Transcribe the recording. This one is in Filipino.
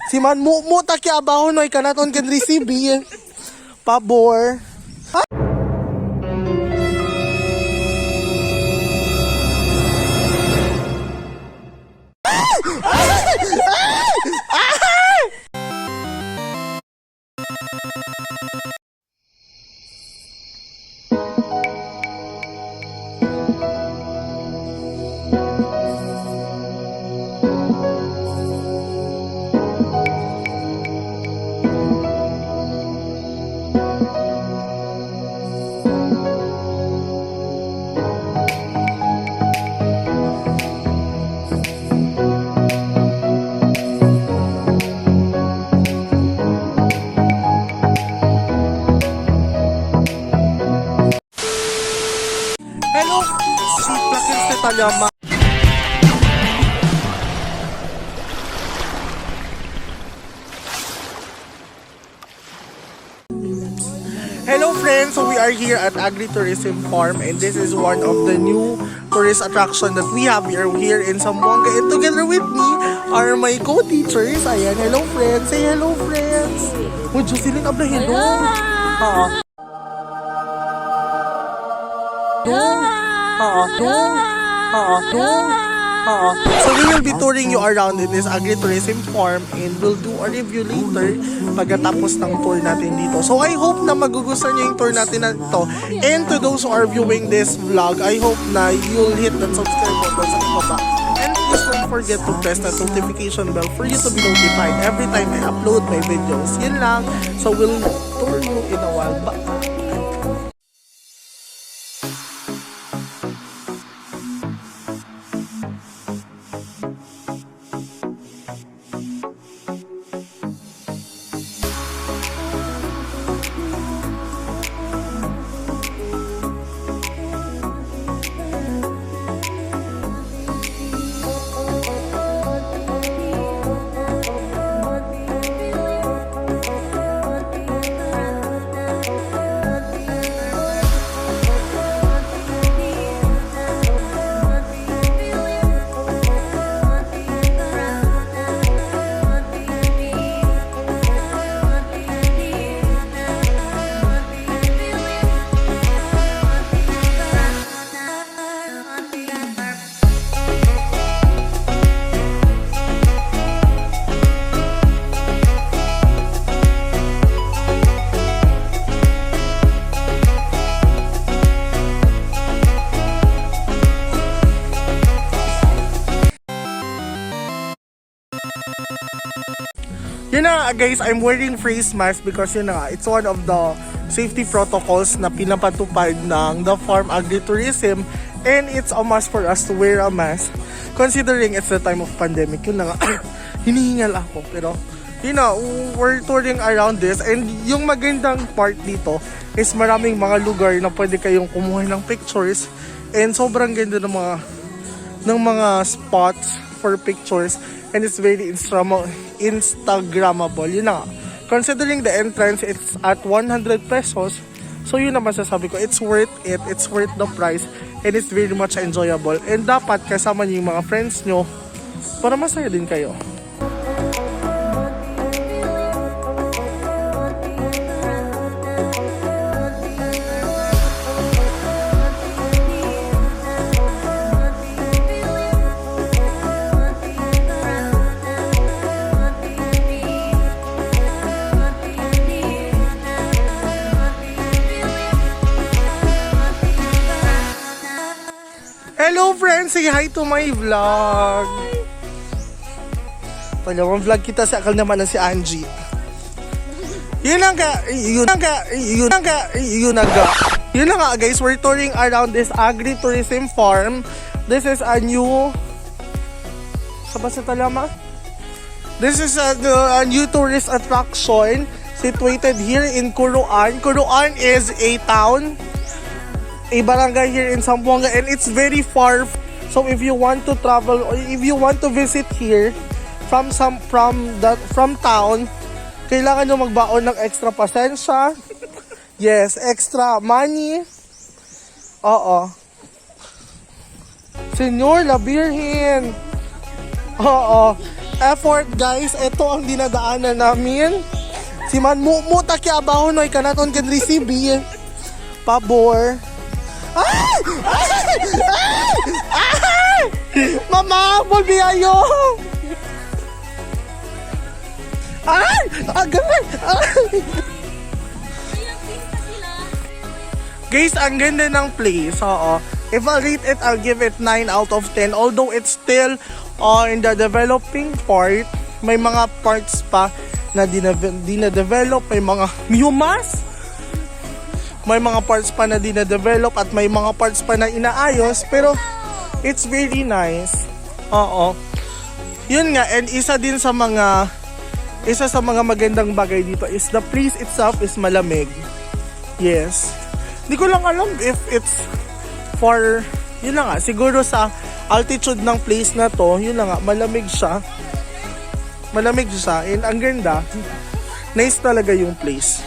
Si man mo taki abaho noy kanaton can receive pabor. Hello, si Plakins de Talama. Hello friends, so we are here at Agri-Tourism Farm and this is one of the new tourist attraction that we have here in Zamboanga, and together with me are my co-teachers. Ayan, hello friends, say hello friends. Would you silin abla hello? So we will be touring you around in this Agri-Tourism Farm and we'll do a review later pagkatapos ng tour natin dito. So I hope na magugustuhan nyo yung tour natin na ito. And to those who are viewing this vlog, I hope na you'll hit that subscribe button sa ibaba. And please don't forget to press that notification bell for you to be notified every time I upload my videos. Yun lang. So we'll tour you in a while. Bye! Yun na guys, I'm wearing face mask because yun na, it's one of the safety protocols na pinapatupad ng the farm Agri-Tourism, and it's a must for us to wear a mask considering it's the time of pandemic. Yun na nga, hinihingal ako, pero yun na, we're touring around this, and yung magandang part dito is maraming mga lugar na pwede kayong kumuha ng pictures, and sobrang ganda ng mga spots for pictures, and it's very Instagrammable. Yun na nga. Considering the entrance, it's at 100 pesos. So yun na masasabi ko, it's worth it. It's worth the price. And it's very much enjoyable. And dapat kasama niyo yung mga friends nyo para masaya din kayo. Hello friends! Say hi to my vlog! Panawang vlog kita sa akal naman na si Angie. Yun na nga guys, we're touring around this Agri-Tourism Farm. This is a new... Saba sa Talama? This is a new tourist attraction situated here in Curuan. Curuan is a town, a barangay here in Zamboanga, and it's very far. So if you want to travel or if you want to visit here from town, kailangan nyo magbaon ng extra pasensya. Yes, extra money. Oo. Senyor la Virgen. Oo. effort guys, ito ang dinadaanan namin. Si man muta kya abaho no ikanaton can receive pabor. Ay! Ay! Ay! Mama, bolbiayo. Ay! Agay! Ay! Guys, ang ganda ng place. Oo. If I rate it, I'll give it 9 out of 10. Although it's still in the developing part, may mga parts pa na di na-develop, may mga humas, may mga parts pa na di na-develop at may mga parts pa na inaayos, pero it's very nice. Oo. Yun nga, and isa sa mga magandang bagay dito is the place itself is malamig. Yes. Di ko lang alam if it's for, yun na nga, siguro sa altitude ng place na to, yun na nga, malamig siya. Malamig siya, and ang ganda, nice talaga yung place.